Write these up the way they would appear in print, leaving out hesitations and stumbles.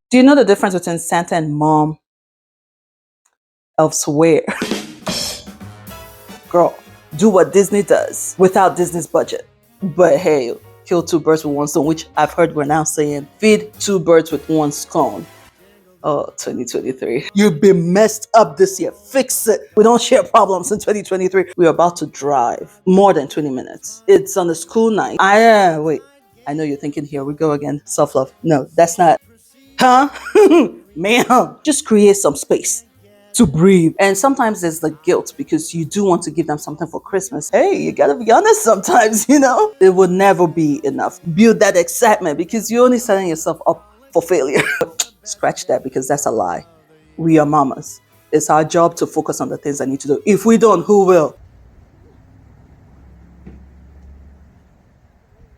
Do you know the difference between Santa and mom elsewhere? Girl, do what Disney does without Disney's budget. But hey, kill two birds with one stone, which I've heard we're now saying feed two birds with one stone. Oh, 2023. You've been messed up this year. Fix it. We don't share problems in 2023. We're about to drive more than 20 minutes. It's on a school night. Wait. I know you're thinking, here we go again. Self love. No, that's not. Huh? Ma'am. Just create some space to breathe. And sometimes there's the guilt because you do want to give them something for Christmas. Hey, you gotta be honest sometimes, It will never be enough. Build that excitement because you're only setting yourself up for failure. Scratch that because that's a lie. We are mamas. It's our job to focus on the things I need to do. If we don't, who will?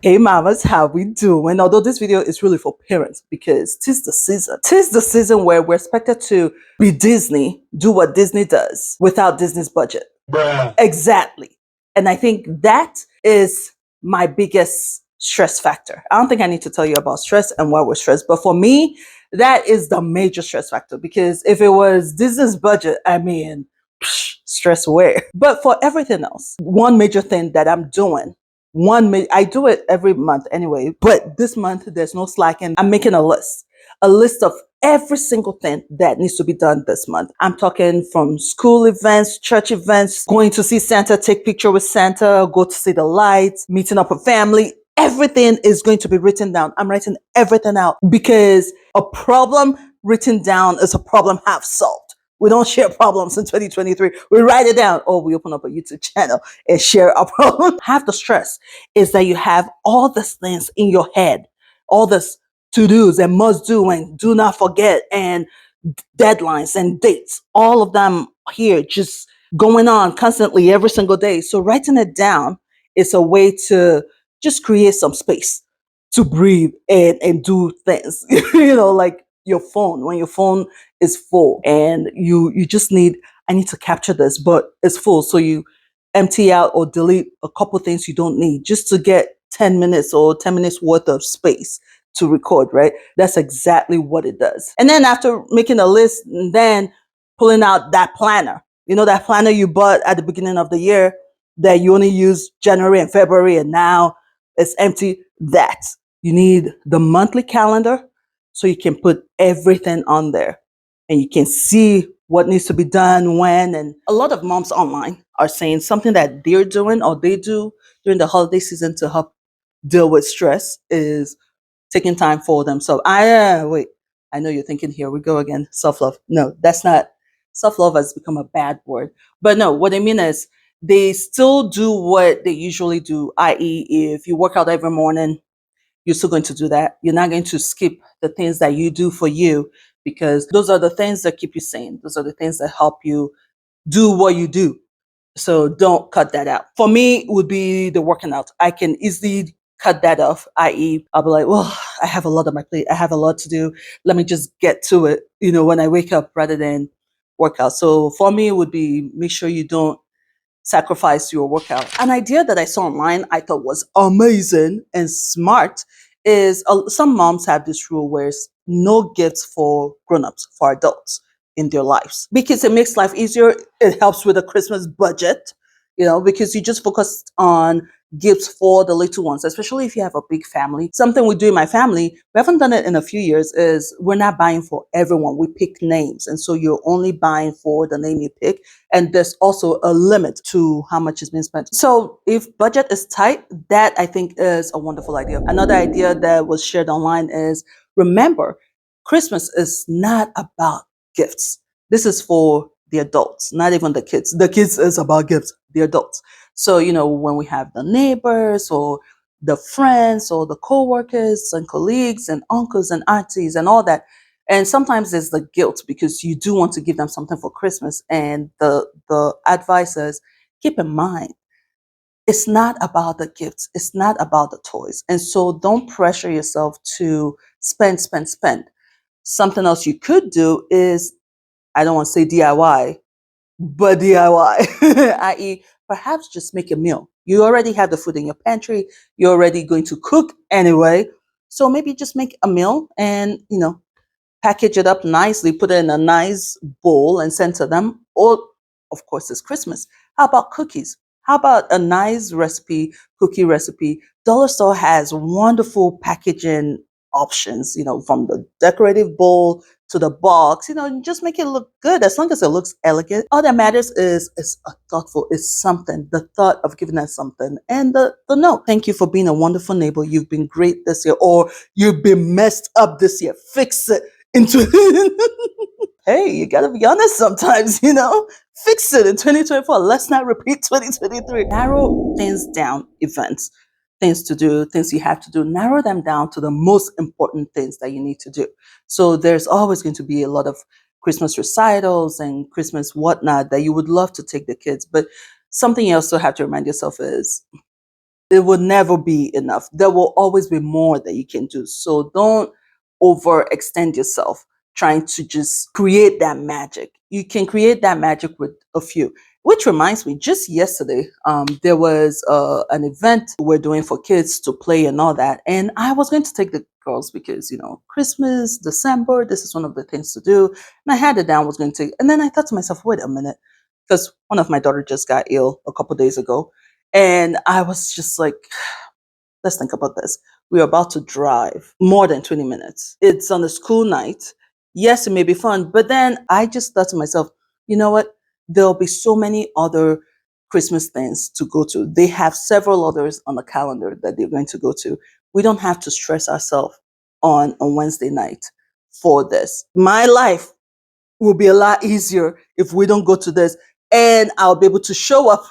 Hey mamas, how we doing? Although this video is really for parents because tis the season. Tis the season where we're expected to be Disney, do what Disney does without Disney's budget. Bruh. Exactly. And I think that is my biggest stress factor. I don't think I need to tell you about stress and why we're stressed, but for me, that is the major stress factor because if it was Disney's budget, I mean, stress where? But for everything else, one major thing that I'm doing I do it every month anyway, but this month there's no slacking. I'm making a list of every single thing that needs to be done this month. I'm talking from school events, church events, going to see Santa, take picture with Santa, go to see the lights, meeting up with family. Everything is going to be written down. I'm writing everything out because a problem written down is a problem half solved. We don't share problems in 2023. We write it down or we open up a YouTube channel and share our problem. Half the stress is that you have all these things in your head, all this to-dos and must do and do not forget and deadlines and dates, all of them here just going on constantly every single day. So writing it down is a way to just create some space to breathe and do things, like your phone, when your phone is full and you just I need to capture this, but it's full. So you empty out or delete a couple things you don't need just to get 10 minutes or 10 minutes worth of space to record, right? That's exactly what it does. And then after making a list and then pulling out that planner, that planner you bought at the beginning of the year that you only use January and February and now it's empty. That you need the monthly calendar so you can put everything on there and you can see what needs to be done when. And a lot of moms online are saying something that they're doing or they do during the holiday season to help deal with stress is taking time for themselves. Wait, I know you're thinking, here we go again, self-love. No, that's not. Self-love has become a bad word. But no, what I mean is they still do what they usually do, i.e. if you work out every morning, you're still going to do that. You're not going to skip the things that you do for you because those are the things that keep you sane. Those are the things that help you do what you do. So don't cut that out. For me, it would be the working out. I can easily cut that off, i.e. I'll be like, well, I have a lot on my plate. I have a lot to do. Let me just get to it, when I wake up rather than work out. So for me, it would be make sure you don't sacrifice your workout. An idea that I saw online I thought was amazing and smart is some moms have this rule where it's no gifts for grown-ups, for adults in their lives because it makes life easier. It helps with the Christmas budget, because you just focus on gifts for the little ones, especially if you have a big family. Something we do in my family, we haven't done it in a few years, is we're not buying for everyone. We pick names. And so you're only buying for the name you pick. And there's also a limit to how much is being spent. So if budget is tight, that I think is a wonderful idea. Another idea that was shared online is remember, Christmas is not about gifts. This is for the adults, not even the kids. The kids is about gifts, the adults. So, when we have the neighbors or the friends or the co-workers and colleagues and uncles and aunties and all that. And sometimes there's the guilt because you do want to give them something for Christmas. And the advice is keep in mind, it's not about the gifts. It's not about the toys. And so don't pressure yourself to spend, spend, spend. Something else you could do is, I don't want to say DIY, but DIY, i.e., perhaps just make a meal. You already have the food in your pantry. You're already going to cook anyway. So maybe just make a meal and, package it up nicely, put it in a nice bowl and send to them. Or, of course, it's Christmas. How about cookies? How about a nice recipe, cookie recipe? Dollar Store has wonderful packaging options, from the decorative bowl to the box, and just make it look good as long as it looks elegant. All that matters is it's a thoughtful, it's something, the thought of giving us something. And the note, thank you for being a wonderful neighbor. You've been great this year, or you've been messed up this year. Fix it into hey, you gotta be honest sometimes, fix it in 2024. Let's not repeat 2023. Narrow things down, events, things to do, things you have to do, narrow them down to the most important things that you need to do. So there's always going to be a lot of Christmas recitals and Christmas whatnot that you would love to take the kids. But something you also have to remind yourself is it will never be enough. There will always be more that you can do. So don't overextend yourself trying to just create that magic. You can create that magic with a few. Which reminds me, just yesterday, there was an event we're doing for kids to play and all that. And I was going to take the girls because, Christmas, December, this is one of the things to do. And I had it down, was going to take, and then I thought to myself, wait a minute, because one of my daughter just got ill a couple days ago. And I was just like, let's think about this. We're about to drive more than 20 minutes. It's on a school night. Yes, it may be fun. But then I just thought to myself, you know what? There'll be so many other Christmas things to go to. They have several others on the calendar that they're going to go to. We don't have to stress ourselves on Wednesday night for this. My life will be a lot easier if we don't go to this. And I'll be able to show up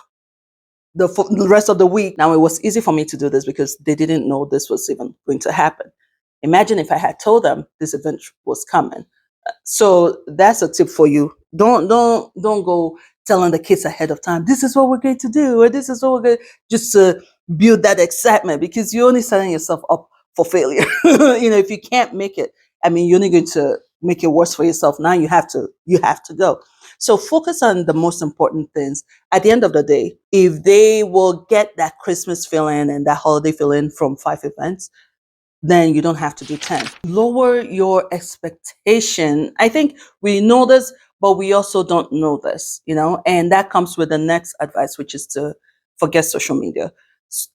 the rest of the week. Now, it was easy for me to do this because they didn't know this was even going to happen. Imagine if I had told them this event was coming. So that's a tip for you. Don't go telling the kids ahead of time, this is what we're going to do, or this is what we're going to, just to build that excitement, because you're only setting yourself up for failure. If you can't make it, you're only going to make it worse for yourself. Now you have to go. So focus on the most important things. At the end of the day, if they will get that Christmas feeling and that holiday feeling from 5 events, then you don't have to do 10. Lower your expectation. I think we know this, but we also don't know this, and that comes with the next advice, which is to forget social media.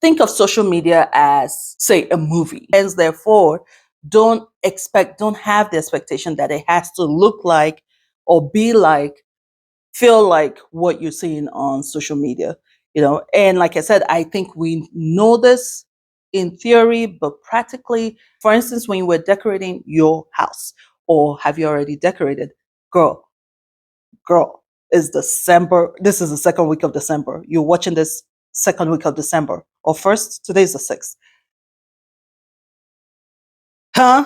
Think of social media as, say, a movie. And therefore, don't have the expectation that it has to look like or be like, feel like what you're seeing on social media, and like I said, I think we know this in theory, but practically, for instance, when you were decorating your house, or have you already decorated? Girl, is December. This is the second week of December. You're watching this second week of December, or first. Today's the 6th. Huh?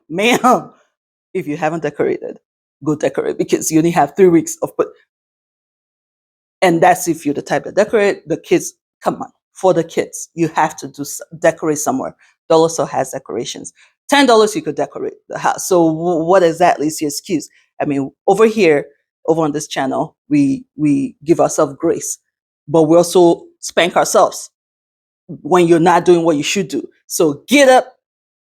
Ma'am, if you haven't decorated, go decorate, because you only have 3 weeks of and that's if you're the type that decorate. The kids, come on, for the kids, you have to decorate somewhere. Dollar Store has decorations. $10 you could decorate the house. So what exactly is your excuse? Over here, over on this channel, we give ourselves grace, but we also spank ourselves when you're not doing what you should do. So get up,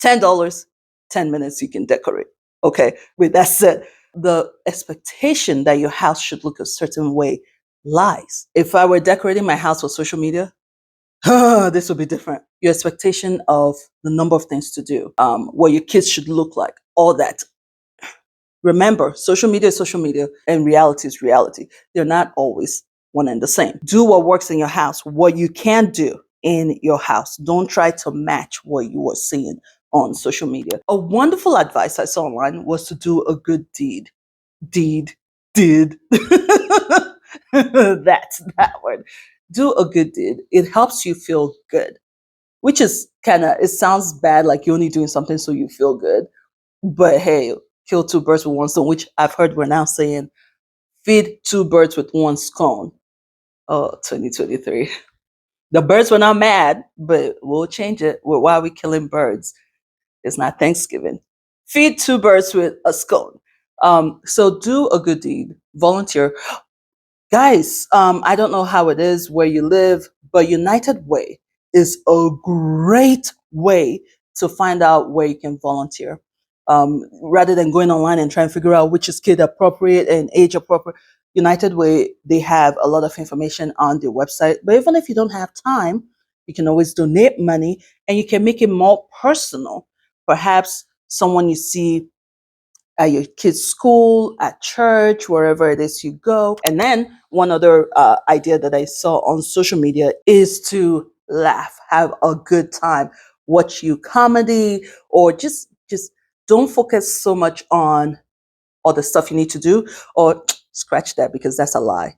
$10, 10 minutes you can decorate. Okay. With that said, the expectation that your house should look a certain way lies. If I were decorating my house for social media, this would be different. Your expectation of the number of things to do, what your kids should look like, all that. Remember, social media is social media and reality is reality. They're not always one and the same. Do what works in your house, what you can do in your house. Don't try to match what you are seeing on social media. A wonderful advice I saw online was to do a good deed. Did. That's that word. Do a good deed. It helps you feel good, which is it sounds bad, like you're only doing something so you feel good. But hey, kill 2 birds with 1 stone, which I've heard we're now saying, feed 2 birds with 1 scone. Oh, 2023. The birds were not mad, but we'll change it. Why are we killing birds? It's not Thanksgiving. Feed 2 birds with a scone. So do a good deed. Volunteer. Guys, I don't know how it is where you live, but United Way is a great way to find out where you can volunteer. rather than going online and trying to figure out which is kid appropriate and age appropriate. United Way, they have a lot of information on their website. But even if you don't have time, you can always donate money and you can make it more personal. Perhaps someone you see at your kid's school, at church, wherever it is you go. And then one other idea that I saw on social media is to laugh, have a good time, watch you comedy, or just don't focus so much on all the stuff you need to do, or scratch that because that's a lie.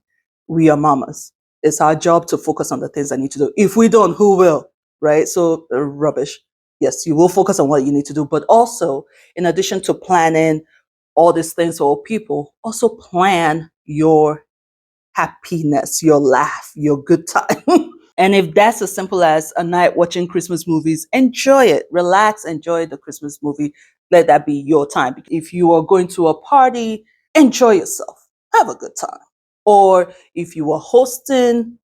We are mamas. It's our job to focus on the things I need to do. If we don't, who will? Right? So rubbish. Yes, you will focus on what you need to do, but also, in addition to planning all these things for people, also plan your happiness, your laugh, your good time. And if that's as simple as a night watching Christmas movies, enjoy it. Relax, enjoy the Christmas movie. Let that be your time. If you are going to a party, enjoy yourself. Have a good time. Or if you are hosting,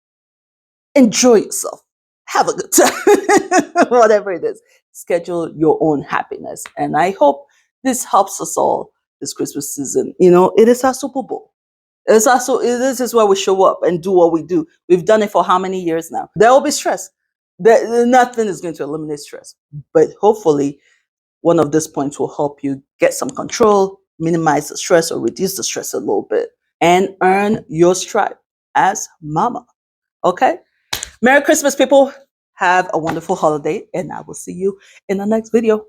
enjoy yourself. Have a good time. Whatever it is, schedule your own happiness. And I hope this helps us all this Christmas season. You know, it is our Super Bowl. It's also, this is where we show up and do what we do. We've done it for how many years now? There will be stress. Nothing is going to eliminate stress. But hopefully, one of these points will help you get some control, minimize the stress, or reduce the stress a little bit, and earn your stripe as mama. Okay? Merry Christmas, people. Have a wonderful holiday, and I will see you in the next video.